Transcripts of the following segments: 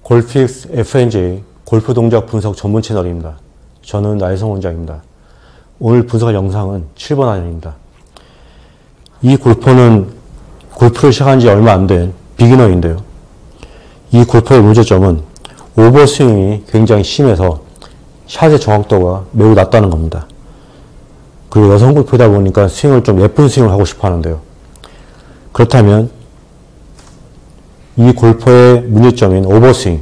골픽스 FNJ 골프 동작 분석 전문 채널입니다. 저는 나혜성 원장입니다. 오늘 분석할 영상은 7번 아이언입니다. 이 골퍼는 골프를 시작한 지 얼마 안 된 비기너인데요. 이 골퍼의 문제점은 오버스윙이 굉장히 심해서 샷의 정확도가 매우 낮다는 겁니다. 그리고 여성 골프이다 보니까 스윙을 좀 예쁜 스윙을 하고 싶어 하는데요. 그렇다면 이 골퍼의 문제점인 오버스윙의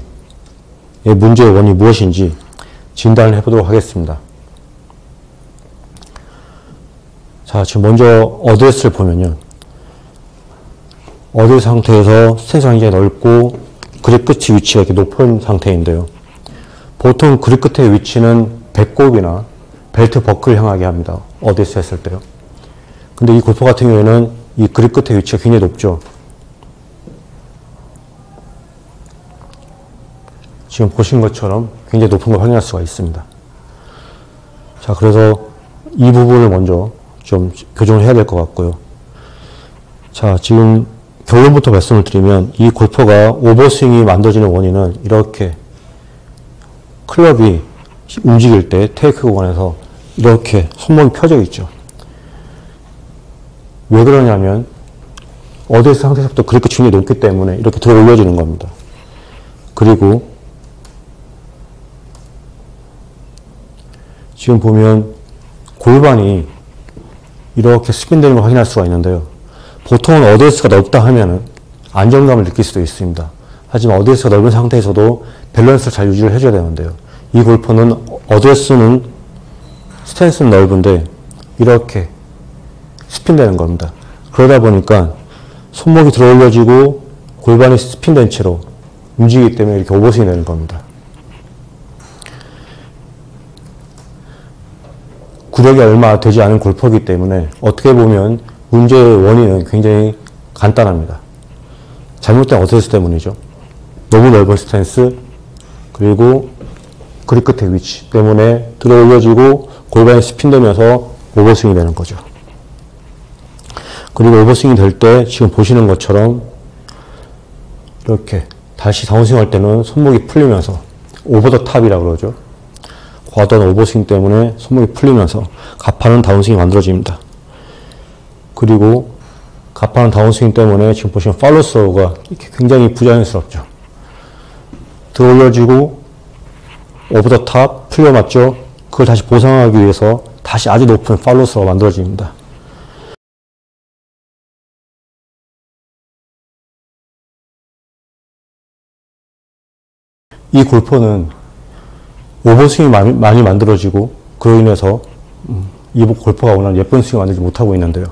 문제의 원인이 무엇인지 진단을 해보도록 하겠습니다. 자, 지금 먼저 어드레스를 보면요. 어드레스 상태에서 스탠스가 굉장히 넓고 그립 끝이 위치가 이렇게 높은 상태인데요. 보통 그립 끝의 위치는 배꼽이나 벨트 버클을 향하게 합니다. 어드레스 했을 때요. 근데 이 골퍼 같은 경우에는 이 그립 끝의 위치가 굉장히 높죠. 지금 보신 것처럼 굉장히 높은 걸 확인할 수가 있습니다. 자, 그래서 이 부분을 먼저 좀 교정을 해야 될 것 같고요. 자, 지금 결론부터 말씀을 드리면 이 골퍼가 오버스윙이 만들어지는 원인은 이렇게 클럽이 움직일 때 테이크 구간에서 이렇게 손목이 펴져 있죠. 왜 그러냐면 어드레스 상태에서부터 그립 끝이 굉장히 높기 때문에 이렇게 들어 올려지는 겁니다. 그리고 지금 보면 골반이 이렇게 스핀되는 걸 확인할 수가 있는데요. 보통은 어드레스가 넓다 하면은 안정감을 느낄 수도 있습니다. 하지만 어드레스가 넓은 상태에서도 밸런스를 잘 유지를 해줘야 되는데요. 이 골퍼는 어드레스는 스탠스는 넓은데 이렇게 스핀되는 겁니다. 그러다 보니까 손목이 들어 올려지고 골반이 스핀된 채로 움직이기 때문에 이렇게 오버스윙이 되는 겁니다. 구력이 얼마 되지 않은 골퍼이기 때문에 어떻게 보면 문제의 원인은 굉장히 간단합니다. 잘못된 어드레스 때문이죠. 너무 넓은 스탠스, 그리고 그립 끝의 위치 때문에 들어 올려지고 골반이 스핀되면서 오버스윙이 되는 거죠. 그리고 오버스윙이 될 때 지금 보시는 것처럼 이렇게 다시 다운스윙 할 때는 손목이 풀리면서 오버 더 탑이라고 그러죠. 과도한 오버스윙 때문에 손목이 풀리면서 가파른 다운스윙이 만들어집니다. 그리고 가파른 다운스윙 때문에 지금 보시면 팔로우 스로우가 굉장히 부자연스럽죠. 들어 올려지고 오버 더 탑 풀려맞죠. 그걸 다시 보상하기 위해서 다시 아주 높은 팔로우 스로우가 만들어집니다. 이 골퍼는 오버스윙이 많이 만들어지고 그로 인해서 이 골퍼가 원하는 예쁜 스윙을 만들지 못하고 있는데요.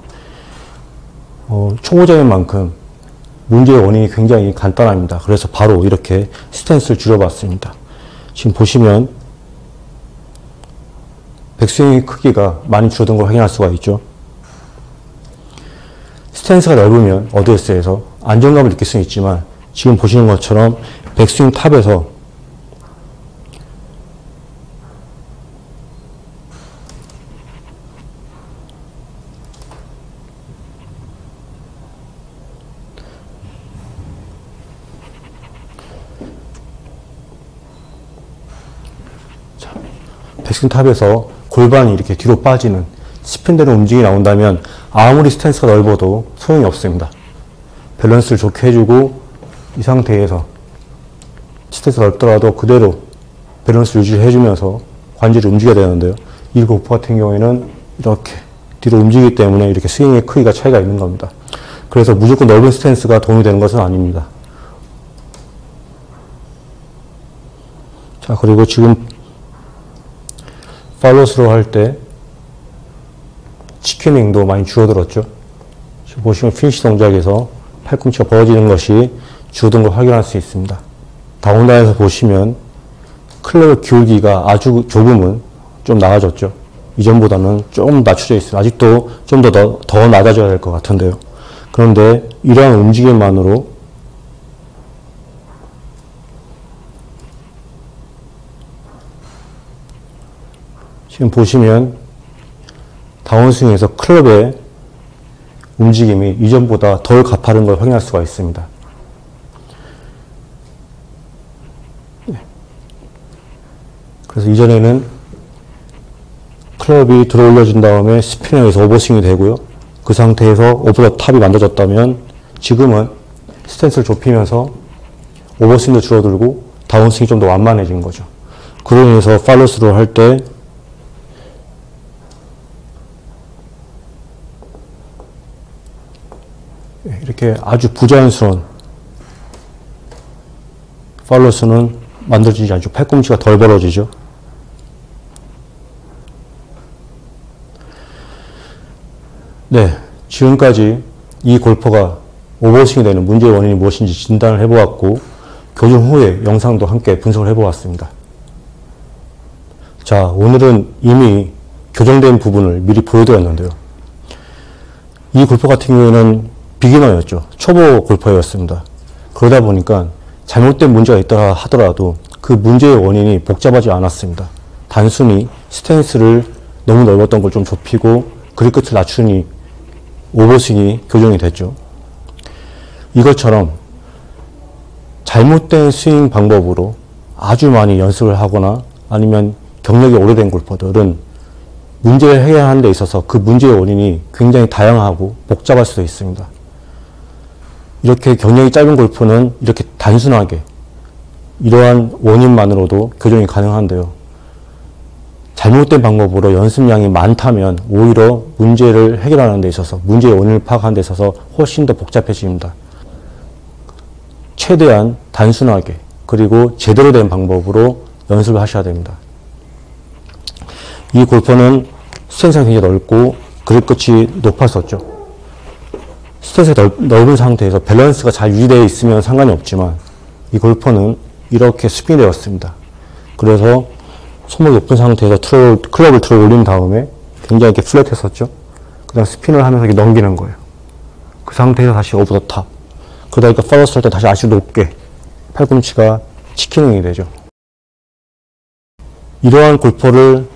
초보자인 만큼 문제의 원인이 굉장히 간단합니다. 그래서 바로 이렇게 스탠스를 줄여봤습니다. 지금 보시면 백스윙의 크기가 많이 줄어든 걸 확인할 수가 있죠. 스탠스가 넓으면 어드레스에서 안정감을 느낄 수는 있지만 지금 보시는 것처럼 백스윙 탑에서 백스윙 탑에서 골반이 이렇게 뒤로 빠지는 스핀되는 움직임이 나온다면 아무리 스탠스가 넓어도 소용이 없습니다. 밸런스를 좋게 해주고 이 상태에서 스탠스가 넓더라도 그대로 밸런스를 유지해주면서 관절이 움직여야 되는데요. 이 골프 같은 경우에는 이렇게 뒤로 움직이기 때문에 이렇게 스윙의 크기가 차이가 있는 겁니다. 그래서 무조건 넓은 스탠스가 도움이 되는 것은 아닙니다. 자, 그리고 지금 팔로우 스로우 할 때 치킨윙도 많이 줄어들었죠. 지금 보시면 피니시 동작에서 팔꿈치가 벌어지는 것이 줄어든 걸 확인할 수 있습니다. 다운다운에서 보시면 클럽의 기울기가 아주 조금은 좀 나아졌죠. 이전보다는 조금 낮춰져 있어요. 아직도 좀 더 낮아져야 될 것 같은데요. 그런데 이러한 움직임만으로 지금 보시면 다운스윙에서 클럽의 움직임이 이전보다 덜 가파른 걸 확인할 수가 있습니다. 그래서 이전에는 클럽이 들어올려진 다음에 스핀에 의해서 오버스윙이 되고요. 그 상태에서 오버 더 탑이 만들어졌다면 지금은 스탠스를 좁히면서 오버스윙도 줄어들고 다운스윙이 좀 더 완만해진 거죠. 그로 인해서 팔로스로 할 때 이렇게 아주 부자연스러운 팔로스는 만들어지지 않죠. 팔꿈치가 덜 벌어지죠. 네, 지금까지 이 골퍼가 오버스윙이 되는 문제의 원인이 무엇인지 진단을 해보았고 교정 후에 영상도 함께 분석을 해보았습니다. 자, 오늘은 이미 교정된 부분을 미리 보여드렸는데요. 이 골퍼 같은 경우에는 비기너였죠. 초보 골퍼였습니다. 그러다 보니까 잘못된 문제가 있더라 하더라도 그 문제의 원인이 복잡하지 않았습니다. 단순히 스탠스를 너무 넓었던 걸 좀 좁히고 그립 끝을 낮추니 오버스윙이 교정이 됐죠. 이것처럼 잘못된 스윙 방법으로 아주 많이 연습을 하거나 아니면 경력이 오래된 골퍼들은 문제를 해결하는 데 있어서 그 문제의 원인이 굉장히 다양하고 복잡할 수도 있습니다. 이렇게 경력이 짧은 골퍼는 이렇게 단순하게 이러한 원인만으로도 교정이 가능한데요. 잘못된 방법으로 연습량이 많다면 오히려 문제를 해결하는 데 있어서 문제의 원인을 파악하는 데 있어서 훨씬 더 복잡해집니다. 최대한 단순하게 그리고 제대로 된 방법으로 연습을 하셔야 됩니다. 이 골퍼는 스탠스가 굉장히 넓고 그립 끝이 높았었죠. 스탠스가 넓은 상태에서 밸런스가 잘 유지되어 있으면 상관이 없지만 이 골퍼는 이렇게 스핀이 되었습니다. 그래서 손목이 높은 상태에서 클럽을 들어 올린 다음에 굉장히 이렇게 플랫했었죠. 그 다음 스핀을 하면서 이렇게 넘기는 거예요. 그 상태에서 다시 오버 더 탑. 그러다 보니까 팔로스 할 때 다시 아주 높게 팔꿈치가 치키닝이 되죠. 이러한 골퍼를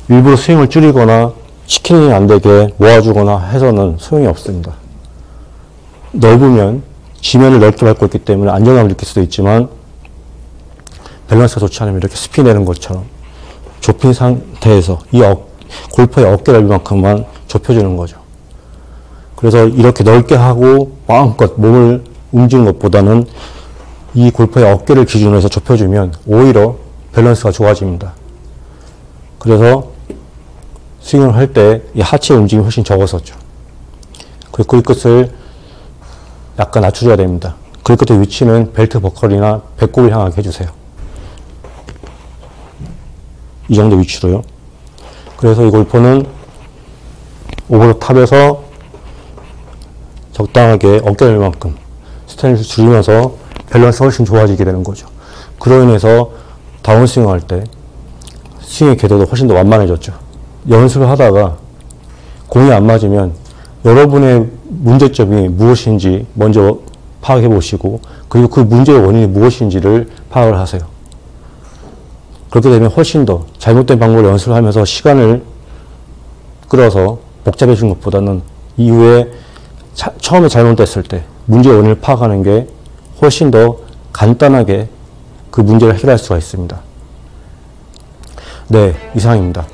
일부러 스윙을 줄이거나 치키닝이 안 되게 모아주거나 해서는 소용이 없습니다. 넓으면 지면을 넓게 밟고 있기 때문에 안정감을 느낄 수도 있지만 밸런스가 좋지 않으면 이렇게 스핀 내는 것처럼 좁힌 상태에서 이 골퍼의 어깨 넓이만큼만 좁혀주는 거죠. 그래서 이렇게 넓게 하고 마음껏 몸을 움직이는 것보다는 이 골퍼의 어깨를 기준으로 해서 좁혀주면 오히려 밸런스가 좋아집니다. 그래서 스윙을 할 때 이 하체 움직임이 훨씬 적었었죠. 그리고 그립 끝을 약간 낮춰줘야 됩니다. 그립 끝의 위치는 벨트 버클이나 배꼽을 향하게 해주세요. 이 정도 위치로요. 그래서 이 골퍼는 오버 더 탑에서 적당하게 어깨 넓이만큼 스탠스를 줄이면서 밸런스가 훨씬 좋아지게 되는 거죠. 그로 인해서 다운스윙 할 때 스윙의 궤도도 훨씬 더 완만해졌죠. 연습을 하다가 공이 안 맞으면 여러분의 문제점이 무엇인지 먼저 파악해 보시고 그리고 그 문제의 원인이 무엇인지를 파악을 하세요. 그렇게 되면 훨씬 더 잘못된 방법을 연습을 하면서 시간을 끌어서 복잡해진 것보다는 이후에 처음에 잘못됐을 때 문제의 원인을 파악하는 게 훨씬 더 간단하게 그 문제를 해결할 수가 있습니다. 네, 이상입니다.